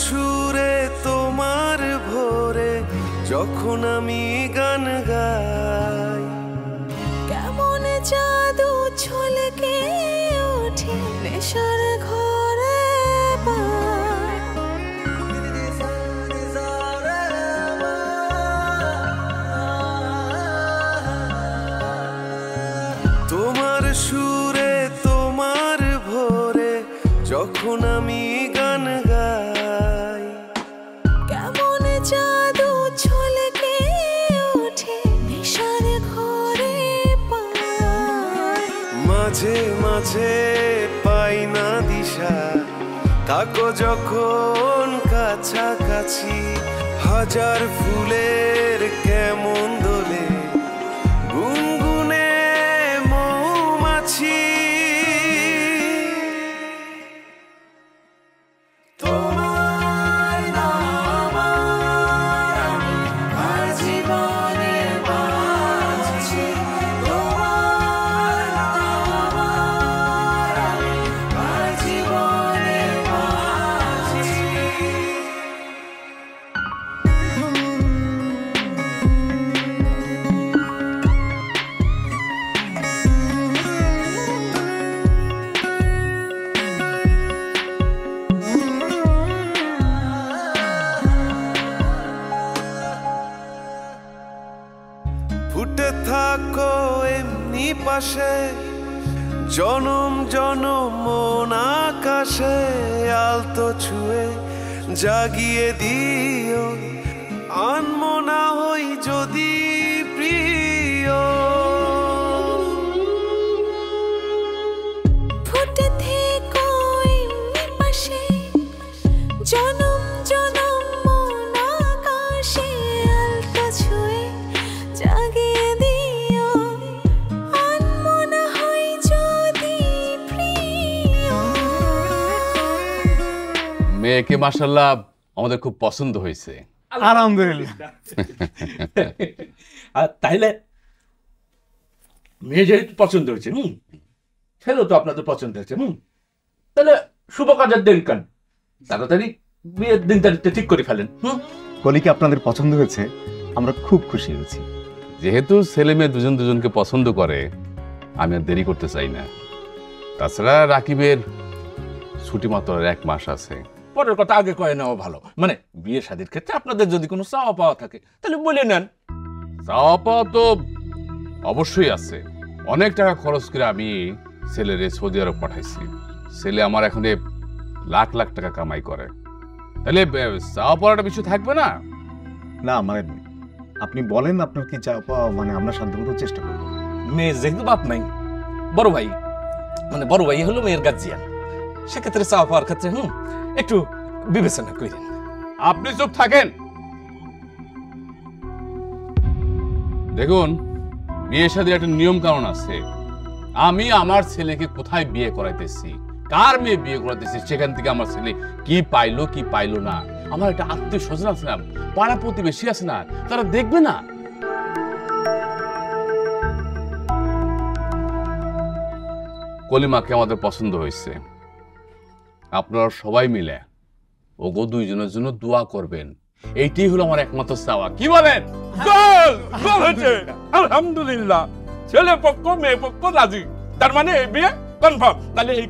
সুরে তোমার ভোরে যখন আমি গান গাই, কেমন জাদু ছলকে ওঠে নেশার ঘরে পায়। তোমার সুরে তোমার ভোরে যখন আমি গান গাই, কেমন জাদু ছলকে ওঠে নেশার ঘরে পায়। মাঝে মাঝে পাই না দিশা, থাকো যখন কাছাকাছি, হাজার ফুলের কেমন দোলে গুনগুনে মৌমাছি। তোমার নাম আমি আর জীবনে বাঁচছি, তোমার নাম আমি আর জীবনে বাঁচছি। ফুটে থাকো এমনি পাশে, জনম জনম মন আকাশে আলতো ছুঁয়ে জাগিয়ে দিও, আনমনা হই যদি প্রিয়। ফুটে থেকো এমনি পাশে, জনম জনম মন আকাশে আলতো ছুঁয়ে জাগিয়ে দিও, আনমনা হই যদি প্রিয়। মেয়েকে মাশাআল্লাহ আমাদের খুব পছন্দ হয়েছে। আলহামদুলিল্লাহ। আর তাইলে মেয়ে যেহেতু পছন্দ হয়েছে, ছেলেও তো আপনাদের পছন্দ হয়েছে, তাহলে শুভ কাজের দিন কেন, তাড়াতাড়ি বিয়ের দিন তারিখটা ঠিক করে ফেলেন। কলিকে আপনাদের পছন্দ হয়েছে, আমরা খুব খুশি হয়েছি। যেহেতু ছেলে মেয়ে দুজন দুজনকে পছন্দ করে, আমি আর দেরি করতে চাই না। তাছাড়া রাকিবের ছুটি মাত্র 1 মাস আছে। পরের কথা আগে কয়ে নেওয়া ভালো, মানে বিয়ে শাদীর ক্ষেত্রে আপনাদের যদি কোনো চাওয়া পাওয়া থাকে তাহলে বলে নেন। চাওয়া পাওয়া তো অবশ্যই আছে। অনেক টাকা খরচ করে আমি ছেলের সৌদি আরব পাঠাইছি। ছেলে আমার এখানে লাখ লাখ টাকা কামাই করে, তাহলে চাওয়া পাওয়াটা বিষয় থাকবে না। না মানে আপনি বলেন আপনার কি চাওয়া পাওয়া, মানে আমরা সাধ্যমতো চেষ্টা করব। মেয়ের যেহেতু বাপ নাই, বড় ভাই মানে বড় ভাই হলো মেয়ের গার্জিয়ান, সেক্ষেত্রে চাওয়া পাওয়ার ক্ষেত্রে একটু বিবেচনা করেন। আপনি চুপ থাকেন। দেখুন, বিয়ে শাদীর একটা নিয়ম কানুন আছে। আমি আমার ছেলেকে কোথায় বিয়ে করাইতেছি, কার মেয়ে বিয়ে করাইতেছি, সেখান থেকে আমার ছেলে কি পাইলো কি পাইলো না, আমার একটা আত্মীয় স্বজন আছে না, পাড়া প্রতিবেশী আছে না, তারা দেখবে না। কলিমাকে আমাদের পছন্দ হয়েছে। আপনারা সবাই মিলে ওগো দুইজনের জন্য দোয়া করবেন, এইটাই হলো আমার একমাত্র চাওয়া। কি বলেন? আলহামদুলিল্লাহ, ছেলে পক্ষ মেয়ে পক্ষ রাজি, তার মানে এই বিয়ে কনফার্ম। তাহলে এই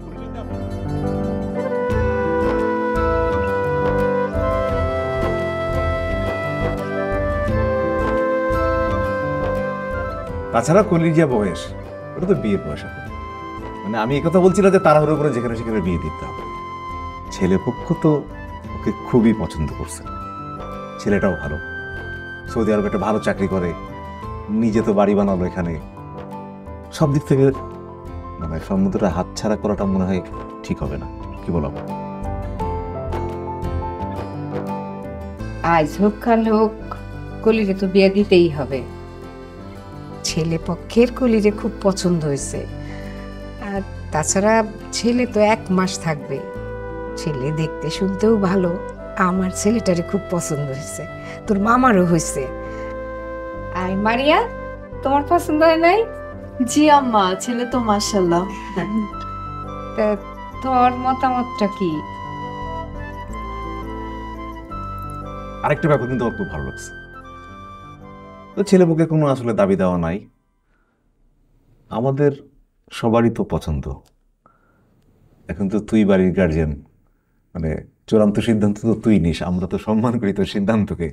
তাছাড়া কলির যে বয়স, ওটা তো বিয়ের বয়স এখন। মানে আমি এই কথা বলছিলাম যে তাড়াহুড়ো করে যেখানে সেখানে বিয়ে দিতে হবে। ছেলে পক্ষ তো ওকে খুবই পছন্দ করছে, ছেলেটাও ভালো, সৌদি আরবে একটা ভালো চাকরি করে, নিজে তো বাড়ি বানালো এখানে। সব দিক থেকে মানে সম্মতিটা হাতছাড়া করাটা মনে হয় ঠিক হবে না, কি বলো? আজ হোক কাল হোক কলিরে তো বিয়ে দিতেই হবে। ছেলে পক্ষের কলিরে খুব পছন্দ হয়েছে, আর তাছাড়া ছেলে তো 1 মাস থাকবে। ছেলে দেখতে শুনতেও ভালো, আমার ছেলেটারে খুব পছন্দ হয়েছে, তোর মামারও হয়েছে। আর মারিয়া, তোমার পছন্দ হয় নাই? জি আম্মা, ছেলে তো মাশাআল্লাহ। তা তোর মতামতটা কি? আরেকটা ব্যাপার কিন্তু আমার খুব ভালো লাগছে, তো ছেলেপক্ষে কোনো আসলে দাবি দেওয়া নাই, আমাদের সবারই তো পছন্দ। এখন তো তুই বাড়ির গার্জিয়ান, মানে চূড়ান্ত সিদ্ধান্ত তো তুই নিস, আমরা তো সম্মান করি তোর সিদ্ধান্তকে।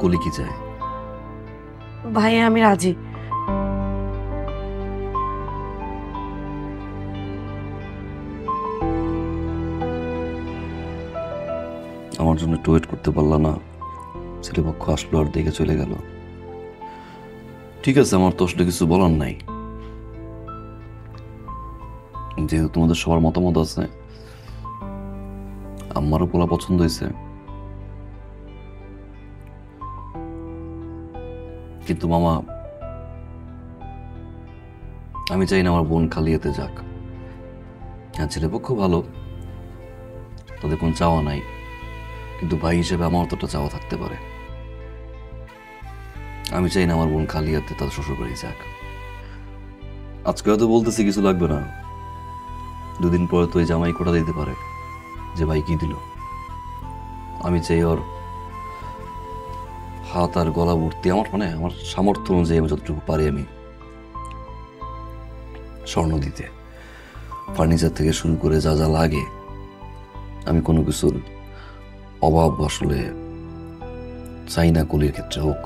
কলি কি চায়? ভাইয়া আমি রাজি। আমার জন্য একটু ওয়েট করতে পারলা না? ছেলেপক্ষ আসলো আর দেখে চলে গেল। ঠিক আছে, আমার তো আসলে কিছু বলার নাই, যেহেতু তোমাদের সবার মতামত আছে। আমারও পোলা পছন্দ হয়েছে, কিন্তু মামা আমি চাই না আমার বোন খালিয়াতে যাক। হ্যাঁ, ছেলেপক্ষ ভালো, তাদের কোন চাওয়া নাই, কিন্তু ভাই হিসেবে আমার তো একটা চাওয়া থাকতে পারে। আমি চাই না আমার বোন খালিয়াতে তার শ্বশুর বাড়ি যাক। আজকে হয়তো বলতেছি কিছু লাগবে না, দুদিন পরে তো এই জামাই কোটা দিতে পারে যে ভাই কি দিল। আমি চাই ওর হাত আর গলা ভর্তি আমার আমার সামর্থ্য অনুযায়ী আমি যতটুকু পারি আমি স্বর্ণ দিতে, ফার্নিচার থেকে শুরু করে যা যা লাগে। আমি কোনো কিছুর অভাব আসলে চাই না কলির ক্ষেত্রে হোক।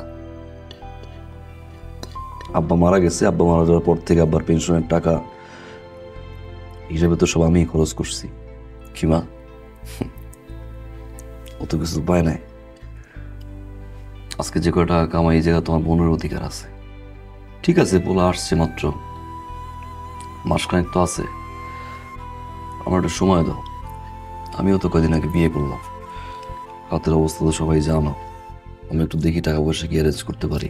আব্বা মারা গেছে, আব্বা মারা যাওয়ার পর থেকে আব্বার পেনশনের টাকা হিসেবে তো সব আমি খরচ করছি। কি মা, অত কিছু পায় নাই। আজকে যে কয়টা কামাই, এই জায়গা তোমার বোনের অধিকার আছে। ঠিক আছে, বলা আসছে মাত্র, মাসখানেক তো আছে, আমার একটা সময় দাও। আমিও তো কয়দিন আগে বিয়ে করলাম, হাতের অবস্থা তো সবাই জানো। আমি একটু দেখি টাকা পয়সা কি অ্যারেঞ্জ করতে পারি।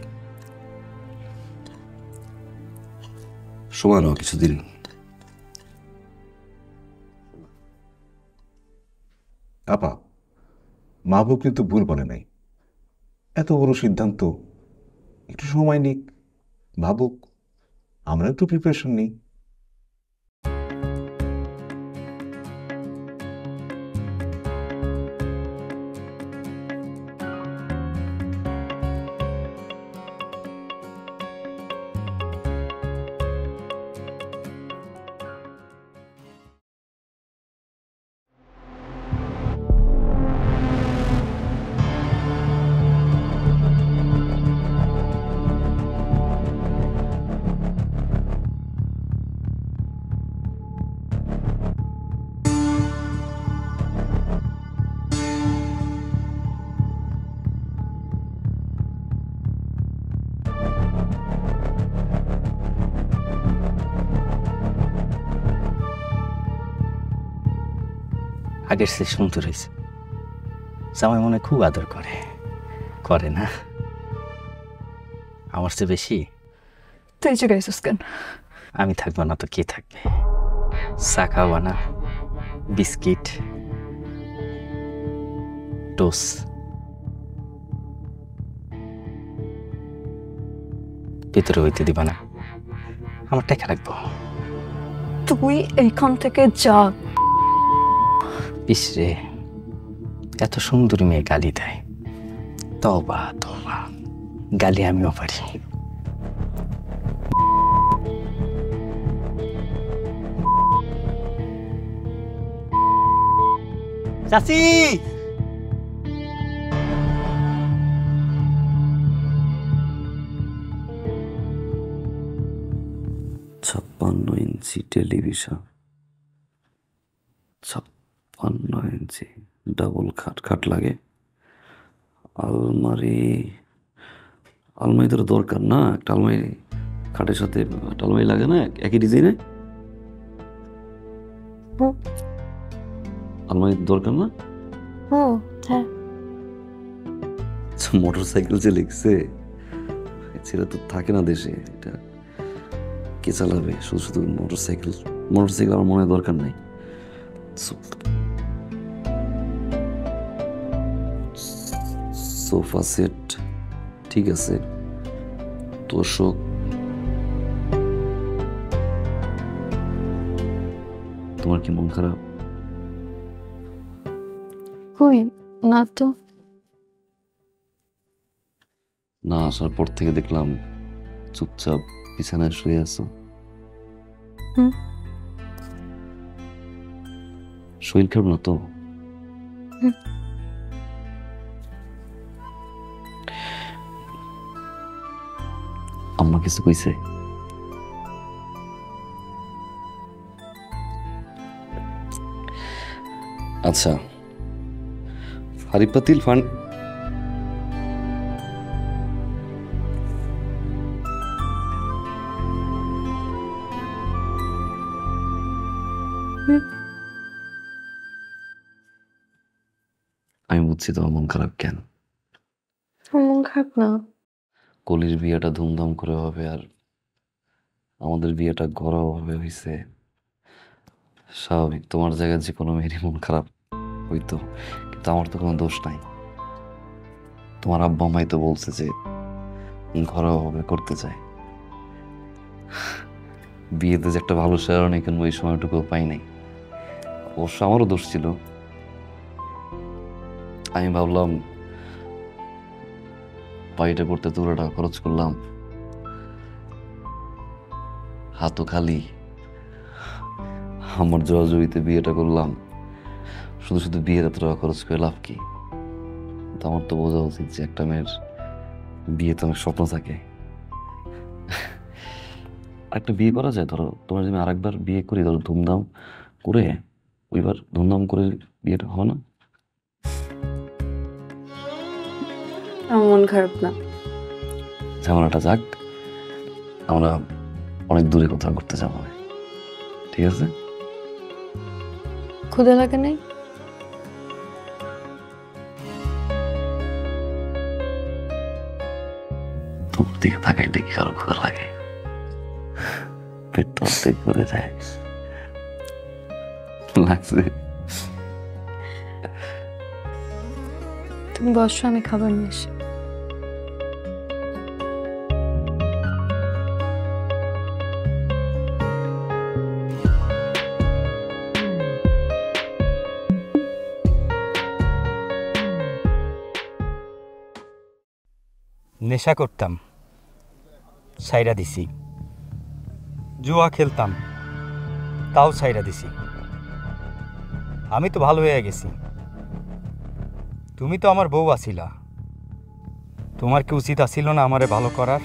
সময় নাও কিছুদিন। আপা, মাহবুব কিন্তু ভুল বলে নাই, এত বড় সিদ্ধান্ত একটু সময় নিক, ভাবুক, আমরা একটু প্রিপারেশন নিই। আগের সে সুন্দর হয়েছে, জামাই মনে খুব আদর করে, করে না? আমার চেয়ে বেশি। তুই জায়গায় কেন? আমি থাকবো না তো কে থাকবে? চা খাওয়া না, বিস্কিট, টোস, ভিতরে হইতে দিবা না? আমার টাকা লাগবো। তুই এইখান থেকে যা। ইসরে, এত সুন্দরী মেয়ে গালি দেয়। তবা তবা, গালি আমিও পারি। চাচি, 56 ইঞ্চি টেলিভিশন, 56 ইঞ্চি ডাবল খাট লাগে। আলমারি তো দরকার না? একটা আলমারি খাটের সাথে একটা আলমারি লাগে না একই ডিজাইনে? আলমারি দরকার না? হ্যাঁ। মোটর সাইকেল যে লিখছে, ছেলে তো থাকে না দেশে, এটা কে চালাবে? শুধু শুধু মোটর সাইকেল আমার মনে হয় দরকার নাই। সোফা সেট ঠিক আছে, তোষক, তোমার কি মন খারাপ? কই না তো। না আসার পর থেকে দেখলাম চুপচাপ বিছানায় শুয়ে আছো। হুম। শরীর খারাপ না তো? আম্মা কিছু কইছে? আচ্ছা, হারিপাতিল ফান্ড আমি বুঝছি তোমার মন খারাপ কেন। মন খারাপ না। কলির বিয়েটা ধুমধাম করে হবে আর আমাদের বিয়েটা ঘরোয়া ভাবে হয়েছে। স্বাভাবিক, তোমার জায়গায় যে কোনো মেয়েরই মন খারাপ হইতো, কিন্তু আমার তো কোনো দোষ নাই। তোমার আব্বা মাই তো বলছে যে ঘরোয়া ভাবে করতে চায়। বিয়েতে যে একটা ভালো শেয়ারও কিন্তু ওই সময়টুকু পাই নাই। অবশ্য আমারও দোষ ছিল। আমি ভাবলাম বাড়িটা করতে তুলে টাকা খরচ করলাম, হাতও খালি, আমার জোরাজুরিতে বিয়েটা করলাম, শুধু শুধু বিয়ের এত টাকা খরচ করে লাভ কি? তো আমার তো বোঝা উচিত যে একটা মেয়ের বিয়ে তো অনেক স্বপ্ন থাকে। একটা বিয়ে করা যায়, ধরো তোমার যদি আরেকবার বিয়ে করি, ধরো ধুমধাম করে, ওইবার ধুমধাম করে বিয়েটা হয় না? আমার মন খারাপ না। ঝামেলাটা যাক, আমরা অনেক দূরে কোথাও ঘুরতে যাবো, ঠিক আছে? ক্ষুধা লাগে নাই? তোর দিকে তাকাই দেখি কারো ক্ষুধা লাগে, পেট অর্ধেক করে যায়। লাগছে? তুমি বসো, আমি খাবার নিয়ে আসি। নেশা করতাম, সাইরা দিছি। জুয়া খেলতাম, তাও সাইরা দিছি। আমি তো ভালো হয়ে গেছি। তুমি তো আমার বউ আছিলা, তোমার কি উচিত আসিল না আমারে ভালো করার?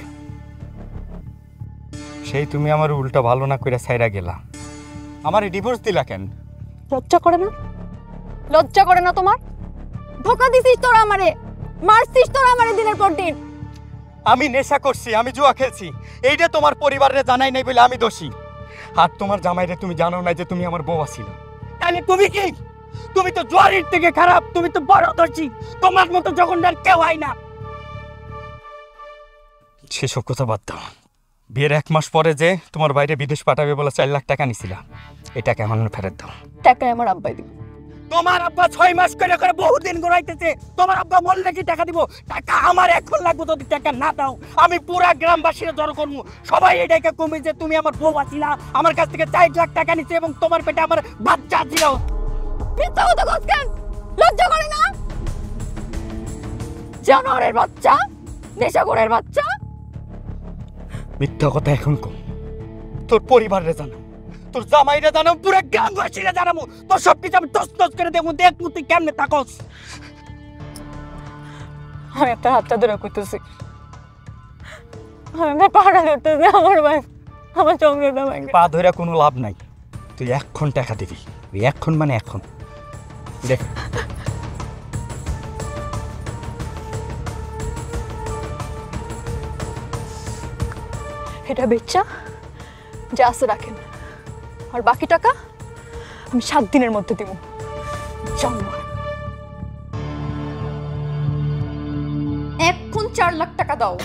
সেই তুমি আমার উল্টা ভালো না কইরা সাইরা গেলা, আমারে ডিভোর্স দিলা কেন? লজ্জা করে না? লজ্জা করে না তোমার? ধোকা দিছিস তোরা আমারে, মারছিস তোরা আমারে দিনের পর দিন। আমি নেশা করছি, আমি জুয়া খেলছি, এইটা তোমার পরিবারে জানাই নাই বলে আমি দোষী। আর তোমার জামাইরে তুমি জানো না যে তুমি আমার বউ আছিল। তাহলে তুমি কি? তুমি তো জোয়ারির থেকে খারাপ, তুমি তো বড় দোষী। তোমার মতো জঘন্যার কেউ হয় না। সেসব কথা বাদ দাও। বিয়ের 1 মাস পরে যে তোমার বাইরে বিদেশ পাঠাবে বলে 4 লাখ টাকা নিছিলা, এটা কেমন ফেরত দাও। টাকা আমার আব্বাই দিব। তোমার আব্বা 6 মাস করে করে বহুদিন ঘুরাইতেছে। তোমার আব্বা বললে কি টাকা দিব? টাকা আমার এখন লাগবে, যদি টাকা না দাও আমি পুরা গ্রামবাসীরা জড়ো করবো। সবাই এটাকে কমে যে তুমি আমার বউ আছিলা, আমার কাছ থেকে 4 লাখ টাকা নিচ্ছে এবং তোমার পেটে আমার বাচ্চা ছিল। মিথ্যা কথা কস কেন? লজ্জা করে না? জানোয়ারের বাচ্চা, নেশাখোরের বাচ্চা। মিথ্যা কথা এখন কম। তোর পরিবারে জানো, তোর জামাইরা জানো, পুরো গ্রামবাসীরা জানাবো। তোর সবকিছু আমি টস টস করে দেবো, দেখ তুই কেমনে থাকস। আমি একটা হাতটা ধরে কইতেছি, আমি আমার পাহাড়া ধরতেছি, আমার ভাই আমার চোখটা ভাঙে। পা ধরে কোনো লাভ নাই, তুই এখন টাকা দিবি। এখন মানে এখন দেখ। এটা বেচা যা আছে রাখেন, আর বাকি টাকা আমি 7 দিনের মধ্যে দিব। এখন 4 লাখ টাকা দাও।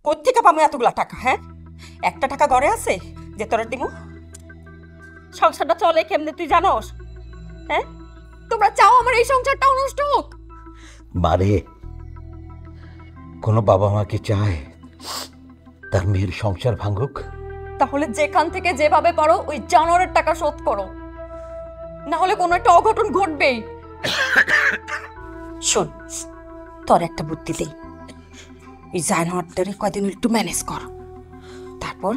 কোত্থেকে পাবো এতগুলা টাকা? হ্যাঁ, একটা টাকা ঘরে আছে যে তোরা দিব? সংসারটা চলে কেমনে তুই জানোস? হ্যাঁ, তোমরা চাও আমার এই সংসারটাও নষ্ট হোক? বারে কোনো বাবা মা কি চায় তার মেয়ের সংসার ভাঙুক? তাহলে যেখান থেকে যেভাবে পারো ওই জানোয়ারের টাকা শোধ করো। না হলে কোনো একটা অঘটন ঘটবেই। শোন, তোর একটা বুদ্ধি দেই। এই জানোয়ারটারে কয়দিন একটু ম্যানেজ কর, তারপর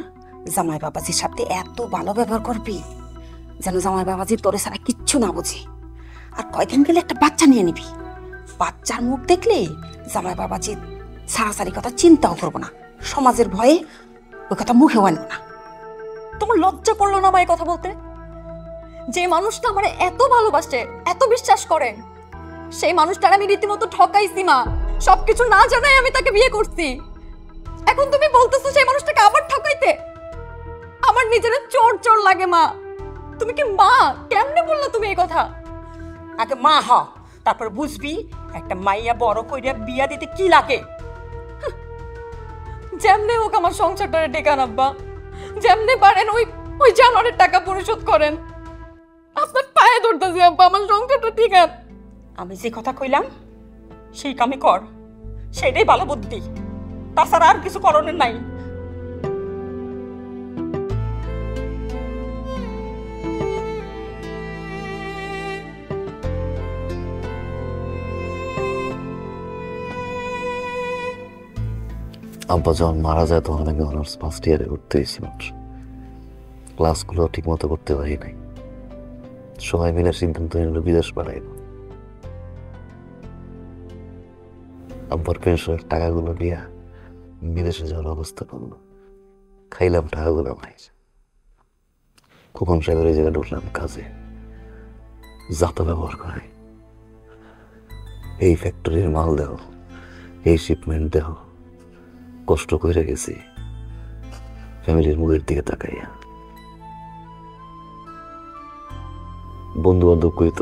জামাই বাবাজির সাথে এত ভালো ব্যবহার করবি যেন জামাই বাবাজি তোরে ছাড়া কিচ্ছু না বুঝে। আর কয়দিন গেলে একটা বাচ্চা নিয়ে নিবি। বাচ্চার মুখ দেখলে জামাই বাবাজি সারাসারি কথা চিন্তাও করবো না, সমাজের ভয়ে ওই কথা মুখেও আনবো না। তোমার লজ্জা করলো না মা এই কথা বলতে? যে মানুষটা আমার এত ভালোবাসে, এত বিশ্বাস করে, সেই মানুষটার আমি রীতিমতো ঠকাইছি মা। সবকিছু না জানাই আমি তাকে বিয়ে করছি। এখন তুমি বলতেছো সেই মানুষটাকে আবার ঠকাইতে? আমার নিজের চোর চোর লাগে মা। তুমি কি মা? কেমনে বললো তুমি এই কথা? আগে মা হ, তারপর বুঝবি একটা মাইয়া বড় কইরা বিয়া দিতে কি লাগে। যেমনে হোক আমার সংসারটারে ডেকান আব্বা, যেমনে পারেন ওই ওই জানোয়ারের টাকা পরিশোধ করেন। আপনার পায়ে ধরতেছি আব্বা, আমার সংসারটা ঠিক আছে। আমি যে কথা কইলাম সেই কামই কর, সেটাই ভালো বুদ্ধি। তাছাড়া আর কিছু করণের নাই। আব্বা যখন মারা যায় তখন আমি অনার্স ফার্স্ট ইয়ারে করতে গেছি মাত্র। ক্লাসগুলো ঠিক মতো করতে পারি নাই। সবাই মিলে সিদ্ধান্ত নিল বিদেশ পাঠাইব। আব্বার পেনশনের টাকাগুলো নিয়ে বিদেশে যাওয়ার অবস্থা করলো। খাইলাম টাকাগুলো নাই। খোকন সাহেবের এই জায়গায় ঢুকলাম কাজে, যাতা ব্যবহার করে। এই ফ্যাক্টরির মাল দেও, এই শিপমেন্ট দেও, কষ্ট করে গেছি ফ্যামিলির মুখের দিকে তাকাইয়া। বন্ধু বান্ধব কইত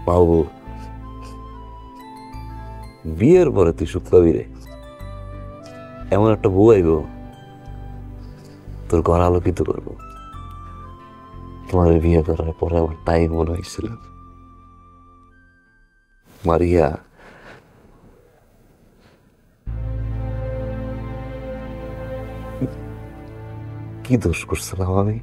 পাবো, বিয়ের পরে তুই সুখ পাবি রে। এমন একটা বউ আইব তোর ঘর আলোকিত করবো। তোমার বিয়ে করার পরে আমার তাই মনে হয়েছিল। মারিয়া কি দোষ করছিলাম আমি?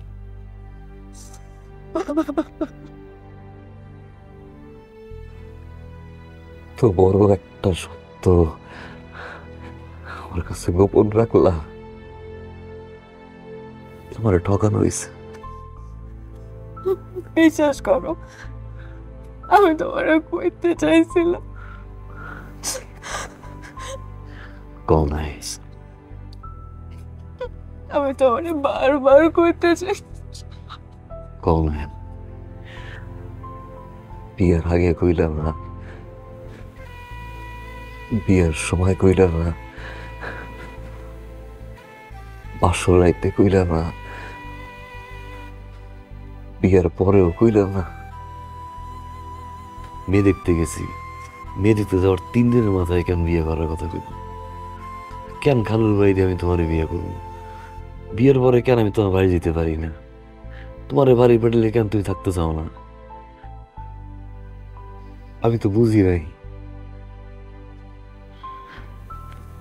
তো বড় একটা সত্য আমার কাছে গোপন রাখলা। তোমার ঠকানো হয়েছে। বিশ্বাস করো, আমি তোমার কইতে চাইছিলাম। কল নাই। আমি তোমার বারবার কইতে চাই। কল নাই। বিয়ের আগে কইলাম না, বিয়ের সময় কইলাম না, বাসর রাইতে কইলাম না, বিয়ের পরেও কইলাম না। মেয়ে দেখতে গেছি, মেয়ে দেখতে যাওয়ার 3 দিনের মাথায় কেন বিয়ে করার কথা কইব? কেন খালুর বাড়িতে আমি তোমার বিয়ে করব? বিয়ের পরে কেন আমি তোমার বাড়ি যেতে পারি না? তোমার বাড়ি পাঠালে কেন তুমি থাকতে চাও না? আমি তো বুঝি নাই।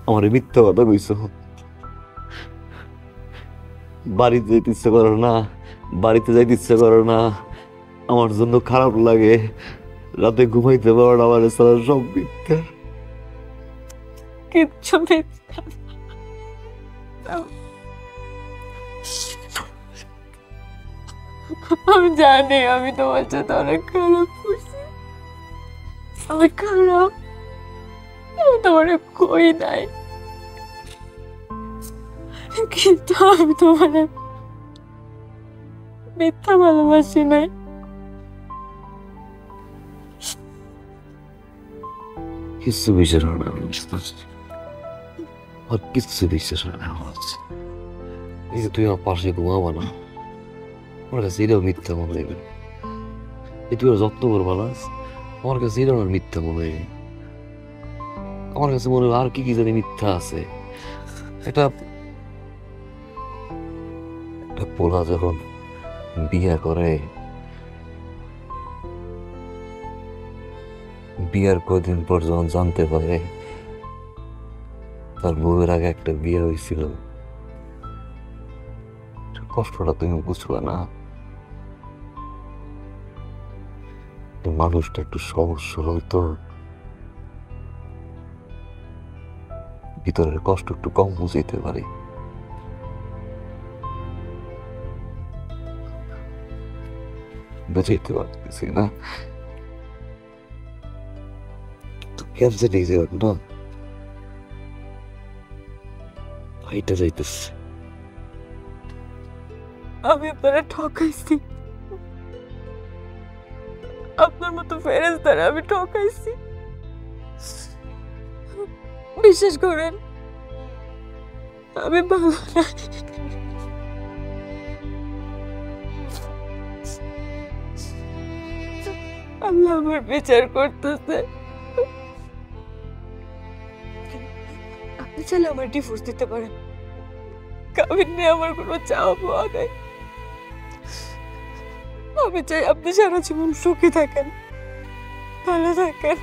আমার মিথ্যা কথা কইছ। বাড়িতে যেতে ইচ্ছে করো না, বাড়িতে যাইতে ইচ্ছে করো না, আমার জন্য খারাপ লাগে, রাতে ঘুমাইতে পারো না, আমার সারা সব মিথ্যা। কিচ্ছু মিথ্যা। আমি জানি আমি তোমার সাথে অনেক খারাপ করছি। আমি খারাপ, আমি তোমার কই নাই, কিন্তু আমি তোমার মিথ্যা ভালোবাসি নাই। কিচ্ছু বিশ্বাস হয় না, আর কিচ্ছু বিশ্বাস হয় না। এই যে তুই আমার পাশে ঘুমাবা না, আমার কাছে এটাও মিথ্যা মনে হইবে। এই তুই যত্ন করবা না, আমার কাছে এটাও আমার মিথ্যা মনে হইবে। আমার কাছে মনে হয় আর কি কি জানি মিথ্যা আছে। এটা পোলা যখন বিয়ে করে, বিয়ার কদিন পর যখন জানতে পারে তার বউয়ের আগে একটা বিয়ে হয়েছিল, কষ্টটা তুমি বুঝবে না। মানুষটা একটু সমস্যা হইতো, ভিতরের কষ্ট একটু কম বুঝাইতে পারি। বুঝাইতে পারতেছি না তো কেন জানি যে না হাইটা যাইতেছে। আমি আপনারা ঠকাইছি, আপনার মতো ফেরেশতারা আমি ঠকাইছি। বিশ্বাস করেন আমি ভালো না। আল্লাহ আমার বিচার করতেছে। আপনি চাইলে আমার ডিভোর্স দিতে পারেন, কাবিন নিয়ে আমার কোনো চাওয়া পাওয়া নেই। আমি চাই আপনি সারা জীবন সুখী থাকেন, ভালো থাকেন।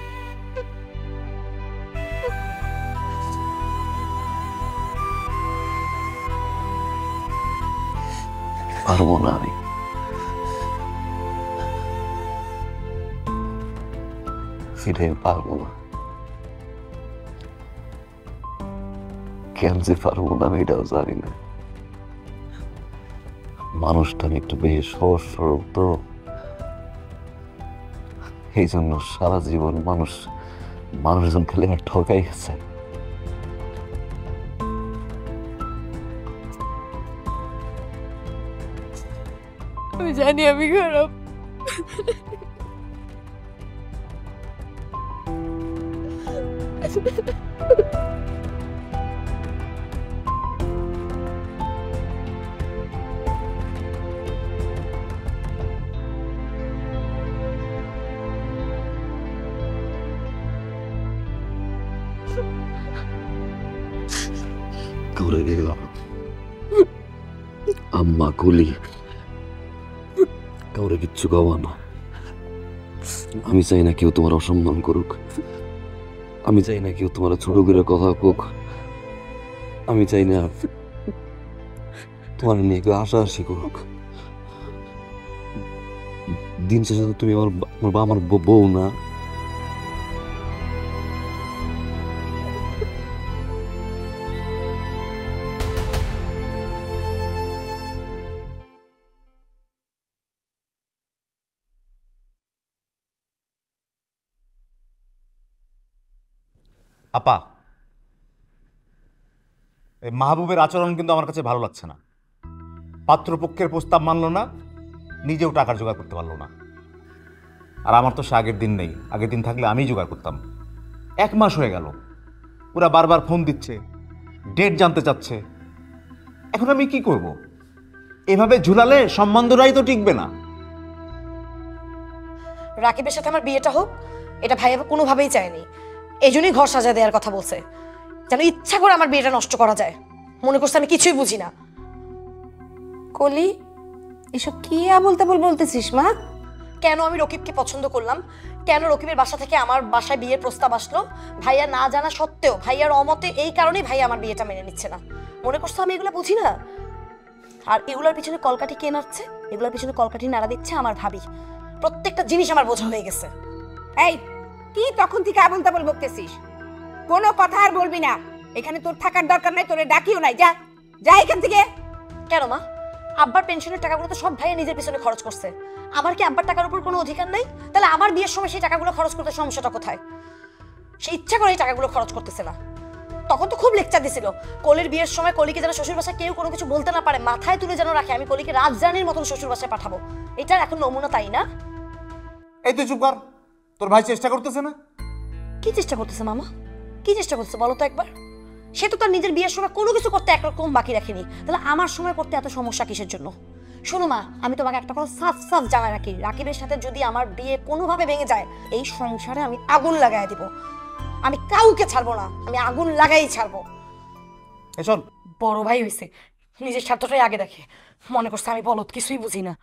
পারবো না, আমি সেটাই পারবো না। কেন যে পারবো না আমি এটাও জানি না। মানুষটা আমি একটু বেশি সহজ সরল তো, এই জন্য সারা জীবন মানুষজন খেলে আমার ঠকাই গেছে। আমি জানি আমি খারাপ, ঘুরে গেলাম আম্মা গুলি, কাউরে কিচ্ছু খাওয়া না। আমি চাই না কেউ তোমার অসম্মান করুক, আমি চাই না কেউ তোমার ছোট করে কথা কোক, আমি চাই না তোমার নিয়ে কেউ হাসাহাসি করুক। দিন শেষে তো তুমি আমার বউ না। আপা, এই মাহবুবের আচরণ কিন্তু আমার কাছে ভালো লাগছে না। পাত্রপক্ষের প্রস্তাব মানলো না, নিজেও টাকার জোগাড় করতে পারলো না। আর আমার তো সে আগের দিন নেই, আগের দিন থাকলে আমিই জোগাড় করতাম। 1 মাস হয়ে গেল, ওরা বারবার ফোন দিচ্ছে, ডেট জানতে চাচ্ছে। এখন আমি কি করব? এভাবে ঝুলালে সম্বন্ধটাই তো টিকবে না। রাকিবের সাথে আমার বিয়েটা হোক, এটা ভাইয়া কোনোভাবেই চায়নি। এই জন্যই ঘর সাজা দেওয়ার কথা বলছে, যেন ইচ্ছা করে আমার বিয়েটা নষ্ট করা যায়। মনে করছে আমি কিছুই বুঝি না। কলি, এসব কি আবল তাবল বলতেছিস মা? কেন আমি রকিবকে পছন্দ করলাম, কেন রকিবের বাসা থেকে আমার বাসায় বিয়ের প্রস্তাব আসলো, ভাইয়া না জানা সত্ত্বেও, ভাইয়ার অমতে, এই কারণেই ভাইয়া আমার বিয়েটা মেনে নিচ্ছে না। মনে করছো আমি এগুলো বুঝি না? আর এগুলোর পিছনে কলকাঠি কে নাড়ছে? এগুলোর পিছনে কলকাঠি নাড়া দিচ্ছে আমার ভাবি। প্রত্যেকটা জিনিস আমার বোঝা হয়ে গেছে। এই, কি তখন থেকে আবল তাবল বকতেছিস? কোনো কথা আর বলবি না। এখানে তোর থাকার দরকার নাই, তোরে ডাকিও নাই। যা যা এখান থেকে। কেন মা? আব্বার পেনশনের টাকাগুলো তো সব ভাইয়া নিজের পিছনে খরচ করছে। আমার কি আব্বার টাকার উপর কোনো অধিকার নাই? তাহলে আমার বিয়ের সময় সেই টাকাগুলো খরচ করতে সমস্যাটা কোথায়? সে ইচ্ছা করে এই টাকাগুলো খরচ করতেছে না। তখন তো খুব লেকচার দিছিল, কলির বিয়ের সময় কলিকে যেন শ্বশুর বাসায় কেউ কোনো কিছু বলতে না পারে, মাথায় তুলে যেন রাখে, আমি কলিকে রাজরানীর মতন শ্বশুর বাসায় পাঠাবো। এটার এখন নমুনা, তাই না? এই তুই চুপ কর, তোর ভাই চেষ্টা করতেছে না? কি চেষ্টা করতেছে মামা? কি চেষ্টা করতেছে বলো তো একবার? সে তো তার নিজের বিয়ের সময় কোনো কিছু করতে একরকম বাকি রাখেনি, তাহলে আমার সময় করতে এত সমস্যা কিসের জন্য? শোনো মা, আমি তোমাকে একটা কথা সাফ সাফ জানাই রাখি, রাকিবের সাথে যদি আমার বিয়ে কোনোভাবে ভেঙে যায়, এই সংসারে আমি আগুন লাগাই দিব। আমি কাউকে ছাড়বো না, আমি আগুন লাগাই ছাড়বো। এসব বড় ভাই হয়েছে, নিজের স্বার্থটাই আগে দেখে, মনে করছে আমি বলদ, কিছুই বুঝি না।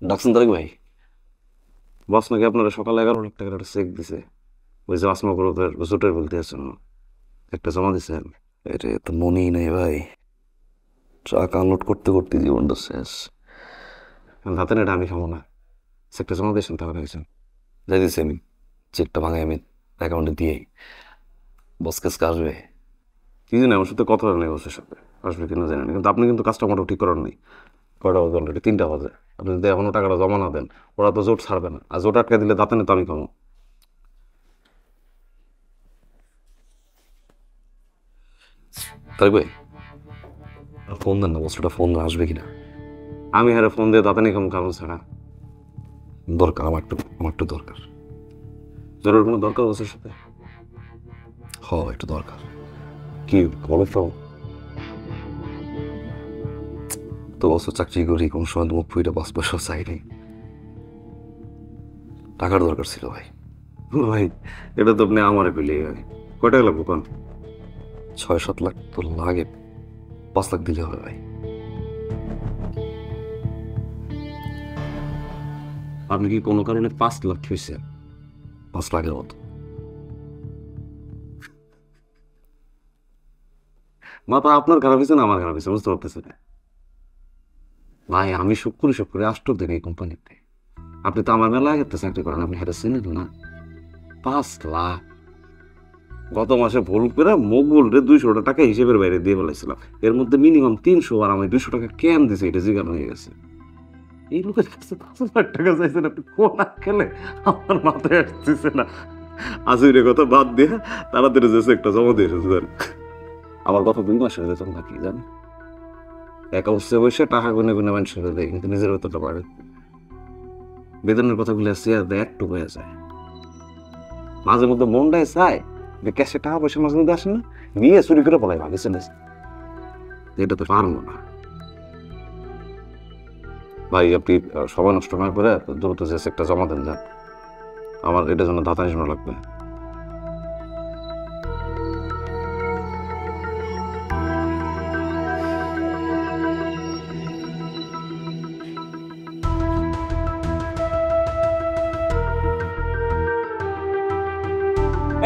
ডাকছেন তারেক ভাই? বস নাকি আপনারা সকালে 11 লাখ টাকার একটা চেক দিছে, ওই যে আসমা গ্রুপের জোটের বলতে আছেন, একটা জমা দিছেন। এটা তো মনেই নেই ভাই, ট্রাক আনলোড করতে করতে জীবনটা শেষ। হাতে নেটা আমি খাবো না, চেকটা জমা দিয়েছেন তাহলে হয়েছেন। যাই দিচ্ছি আমি, চেকটা ভাঙাই আমি অ্যাকাউন্টে দিয়েই। বস কাজকে আসবে? কি জানি, আমার সাথে কথা নেই বসের সাথে, আসবে কিনা জানি না, কিন্তু আপনি কিন্তু কাজটা মোটেও ঠিক করার নেই। কয়টা বাজে অলরেডি? 3টা বাজে। আপনি যদি এখনো টাকাটা জমা না দেন, ওরা তো জোট ছাড়বে না, আর জোট আটকে দিলে দাঁতে তো আমি খাবো। তারেক ভাই ফোন দেন না, বস্তুটা ফোন আসবে কিনা। আমি হারে ফোন দিয়ে দাঁতে খাবো কারণ ছাড়া। দরকার আমার একটু দরকার। জরুরি কোনো দরকার বসের সাথে? একটু দরকার। কি বলো তো? তো বছর চাকরি করি, কোন সময় মুখ ফুইটা 5 পয়সা চাইনি, টাকার দরকার ছিল ভাই। ভাই এটা তো আপনি আমারে পেলে ভাই, কয় টাকা লাগবো কোন? 6-7 লাখ তো লাগে, 5 লাখ দিলে হবে ভাই। আপনি কি কোনো কারণে 5 লাখ হয়েছে? 5 লাখের মতো। মাথা আপনার খারাপ হয়েছে না আমার খারাপ হয়েছে বুঝতে পারতেছে না ভাই। আমি সব করে আষ্টক দেন এই কোম্পানিতে। আপনি তো আমার মেলা আগের চাকরি করেন, আপনি হেঁটে চিনেন না। 5 লাখ গত মাসে ভুল করে মকবুল রে 200 টাকা হিসেবের বাইরে দিয়ে বলেছিলাম, এর মধ্যে মিনিমাম 300, আর আমি 200 টাকা কেন দিছে এটা জিজ্ঞাসা হয়ে গেছে। এই লোকের কাছে 5 লাখ টাকা চাইছেন আপনি, কোন খেলে আমার মাথায় আসতেছে না। আসলে কথা বাদ দিয়ে তাড়াতাড়ি যে একটা জমা দিয়ে এসেছেন। আমার কথা 2 মাসের বেতন বাকি জান, এক অবস্থায় বসে টাকা গুনে গুনে মানুষের দেয়, কিন্তু নিজের বেতনটা পারে। বেতনের কথাগুলো শেয়ার দেয় একটু হয়ে যায়, মাঝে মধ্যে মনটায় চায় যে ক্যাশে টাকা পয়সা মাঝে মধ্যে আসে না, নিয়ে চুরি করে পলাই ভাগেছে না, এটা তো পারবো না ভাই। আপনি সময় নষ্ট না করে দ্রুত যে একটা জমা দেন যান, আমার এটার জন্য ধাতা নিশানো লাগবে।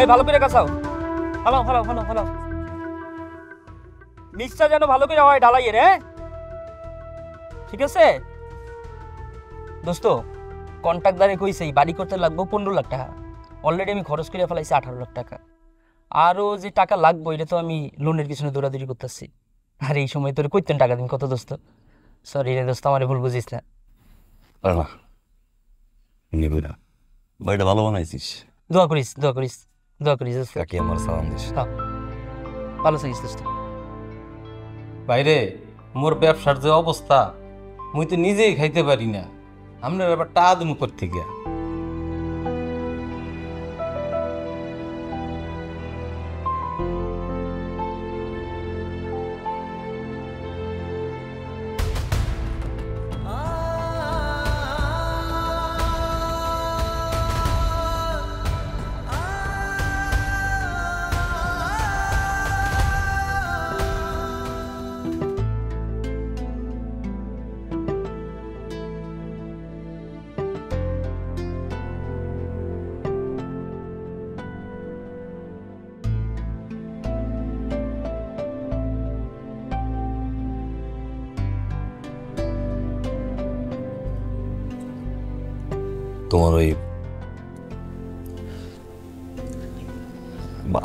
এই ভালো করে কাছাও, হ্যালো হ্যালো হ্যালো হ্যালো, নিচটা যেন ভালো করে হয় ঢালাইয়ের, হ্যাঁ ঠিক আছে দোস্ত। কন্ট্রাক্টদারে কইছে বাড়ি করতে লাগবো 15 লাখ টাকা, অলরেডি আমি খরচ করে ফেলাইছি 18 লাখ টাকা। আরও যে টাকা লাগবো এটা তো আমি লোনের পিছনে দৌড়াদৌড়ি করতেছি। আর এই সময় তোর কইতেন টাকা দিন কত দোস্ত, সরি রে দোস্ত, আমার ভুল বুঝিস না। আর না নিবি না, বাড়িটা ভালো বানাইছিস। দোয়া করিস দোয়া করিস দোয়া করিস দোস্ত। কাকি আমার সালাম দিস। হ্যাঁ ভালো থাকিস দোস্ত। বাইরে মোর ব্যবসার যে অবস্থা, মুই তো নিজেই খাইতে পারি না, আপনার আবার টা দুম করতে গিয়া। তোমার ওই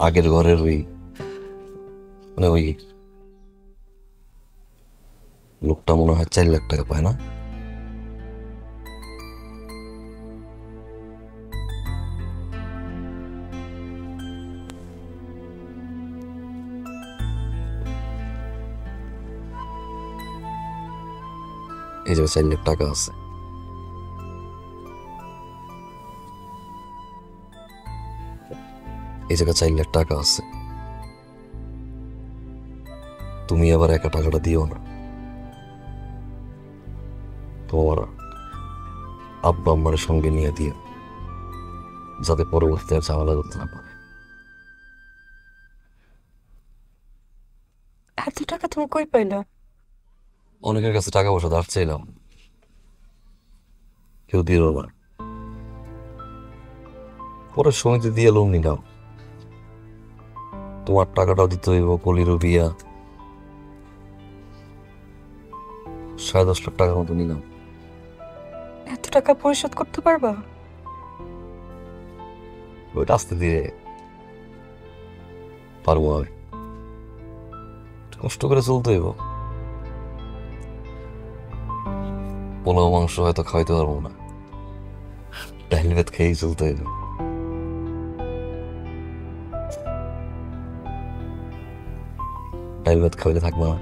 আগের ঘরের ওই মানে ওই লোকটা মনে হয় 4 লাখ টাকা পায় না? এই যে 4 লাখ টাকা আছে, এই জায়গায় 4 লাখ টাকা আছে। তুমি আবার একা টাকাটা দিও না, তোমার আব্বা আম্মার সঙ্গে নিয়ে দিও, যাতে পরবর্তীতে আর ঝামেলা করতে না পারে। এত টাকা তুমি কই পাইলা? অনেকের কাছে টাকা পয়সা ধার চাইলাম, কেউ দিল না, পরের সময়তে দিয়ে লোন নিলাম। তোমার টাকাটাও দিতে হইব, কলিরও বিয়া, 10.5 লাখ টাকার মতো নিলাম। এত টাকা পরিশোধ করতে পারবা? ওইটা আস্তে দিয়ে পারবো আমি, কষ্ট করে চলতে হইব। পোলাও মাংস হয়তো খাওয়াইতে পারবো না, ডাইল ভাত খেয়েই চলতে হইব। ডাইল ভাত খাওয়াইলে থাকবো না।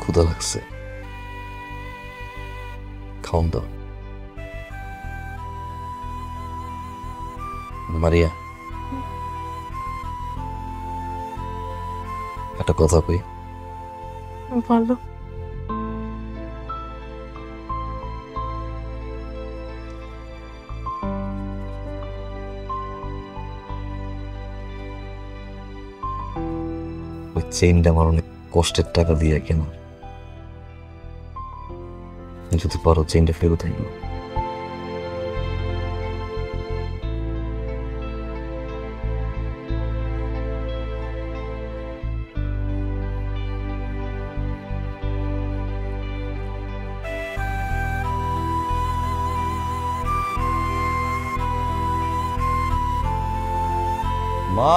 ক্ষুধা লাগছে, খাওন দাও। মারিয়া, একটা কথা কই। বলো। ওই চেইনটা আমার অনেক কষ্টের টাকা দিয়ে কেন, যদি পারো চেইনটা ফেরত আইনো। মা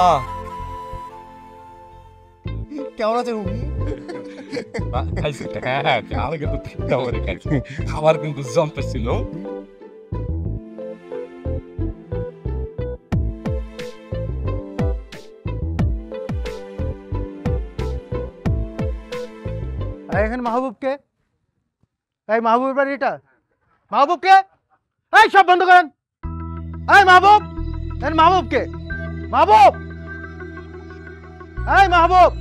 কেমন আছে? আমি কিন্তু ঠিকঠাক করে খাইছি, খাবার কিন্তু জম্পেছিল। এখানে মাহবুবকে, এই মাহবুবের বাড়ি এটা, মাহবুবকে, এই সব বন্ধ করেন। এই মাহবুব, মাহবুবকে, মাহবুব, এই মাহবুব।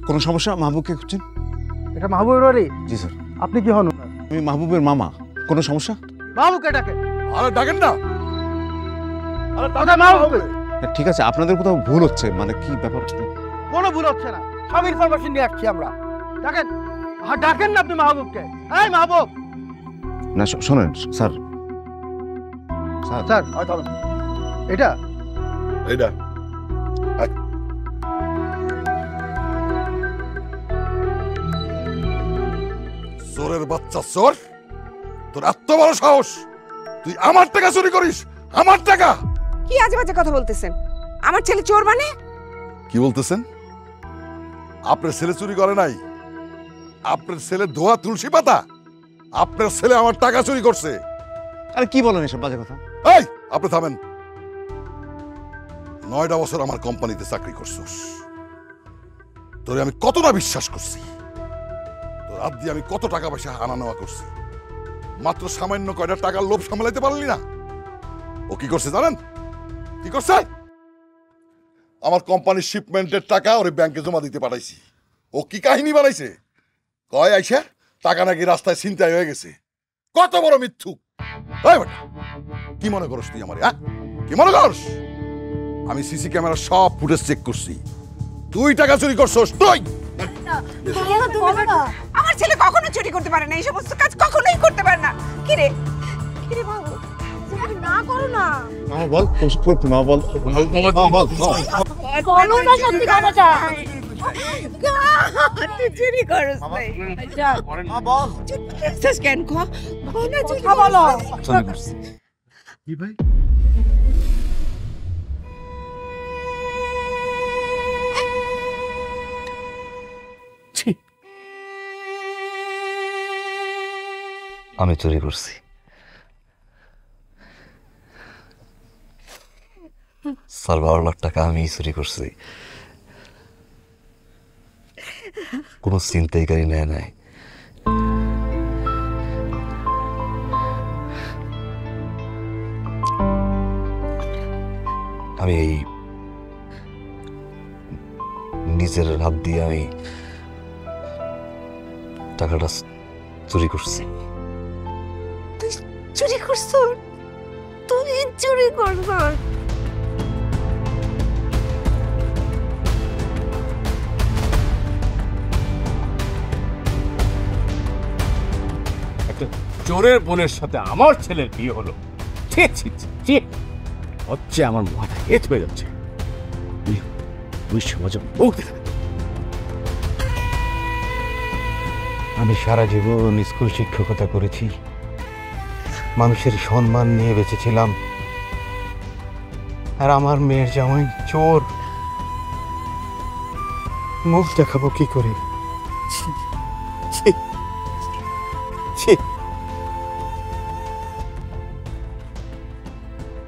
কোনো সমস্যা? মাহবুবকে খুঁজছেন? এটা মাহবুবের বাড়ি? জি স্যার। আপনি কি হন? আমি মাহবুবের মামা। কোনো সমস্যা? মাহবুবকে ডাকেন। আরে ডাকেন না। আরে দাদা মাহবুবকে। ঠিক আছে, আপনাদের কোথাও ভুল হচ্ছে, মানে কি ব্যাপার? কোনো ভুল হচ্ছে না, সব ইনফরমেশন নিয়ে আসছি আমরা। ডাকেন, ডাকেন না আপনি মাহবুবকে। এই মাহবুব। না শোনেন স্যার, স্যার এটা এটা চোরের বাচ্চা চোর, তোর এত বড় সাহস, তুই আমার টাকা চুরি করিস? আমার টাকা? কি আজে বাজে কথা বলতেছেন? আমার ছেলে চোর মানে? কি বলতেছেন? আপনার ছেলে চুরি করে নাই, আপনার ছেলে ধোয়া তুলসী পাতা। আপনার ছেলে আমার টাকা চুরি করছে। আরে কি বলেন এসব বাজে কথা? এই আপনি থামেন। 9টা বছর আমার কোম্পানিতে চাকরি করছিস, তোরে আমি কতটা বিশ্বাস করছি, তোর হাত দিয়ে আমি কত টাকা পয়সা আনা নেওয়া করছি, মাত্র সামান্য কয়টা টাকার লোভ সামলাইতে পারলি না। ও কি করছে জানেন? কি করছে? আমার কোম্পানির শিপমেন্টের টাকা ওর ব্যাংকে জমা দিতে পাঠাইছি। ও কি কাহিনী বানাইছে, কয় আইসা টাকা নাকি রাস্তায় ছিনতাই হয়ে গেছে। কত বড় মিথ্যুক! কি মনে করস তুই আমার? হ্যাঁ, কি মনে করস? আমি সিসি ক্যামেরা সব ফুটেজ চেক করছি, তুই টাকা চুরি করছস। তুই আমার ছেলে কখনো চুরি করতে পারে না, এই সমস্ত কাজ কখনোই করতে পারে না। কি রে বাবু, না করো না। মামা বল, মামা বল, বলো না সত্যি কথাটা। তুই চুরি করস নাই? মা বল, চুরি কেন কো? বলো চুরি বলো। চুরি করছি। কি ভাই? আমি চুরি করছি। 12 লাখ টাকা আমি চুরি করছি, কোনো চিন্তাইকারী নেয় নাই। আমি এই নিজের হাত দিয়ে আমি টাকাটা চুরি করছি। চুরি করছো? তুই চুরি করছ? চোরের বোনের সাথে আমার ছেলের বিয়ে হলো। ছি ছি ছি ছি, হচ্ছে আমার মাথা হেঁচ হয়ে যাচ্ছে। আমি সারা জীবন স্কুল শিক্ষকতা করেছি, মানুষের সম্মান নিয়ে বেঁচেছিলাম, আর আমার মেয়ের জামাই চোর। মুখ দেখাবো কি করে?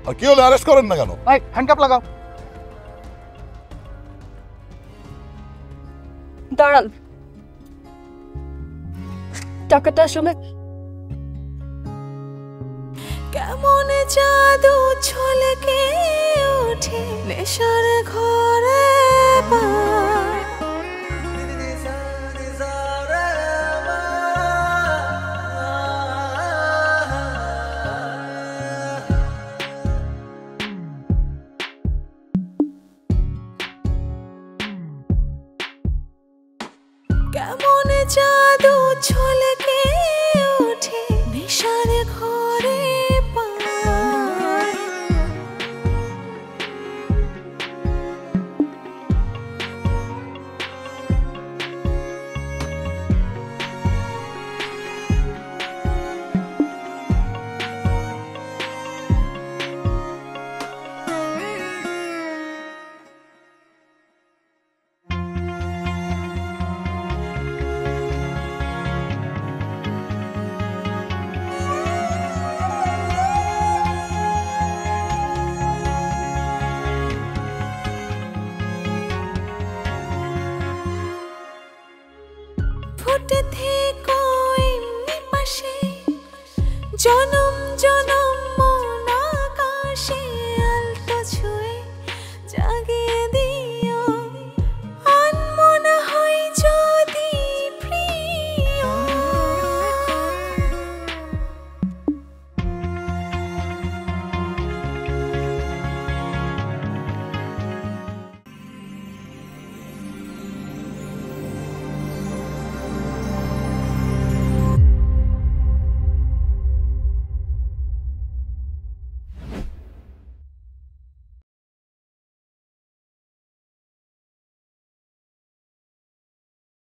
আর কি হলো, অ্যারেস্ট করেন না কেন? ভাই হ্যান্ডকাপ লাগাও। দাঁড়ান, টাকাটা আসলে কেমন জাদু ছলকে ওঠে নেশার ঘরে পায়। কেমন জাদু ছলকে ওঠে নেশার ঘরে পায়। ফুটে থেকো এমনি পাশে জনম জনম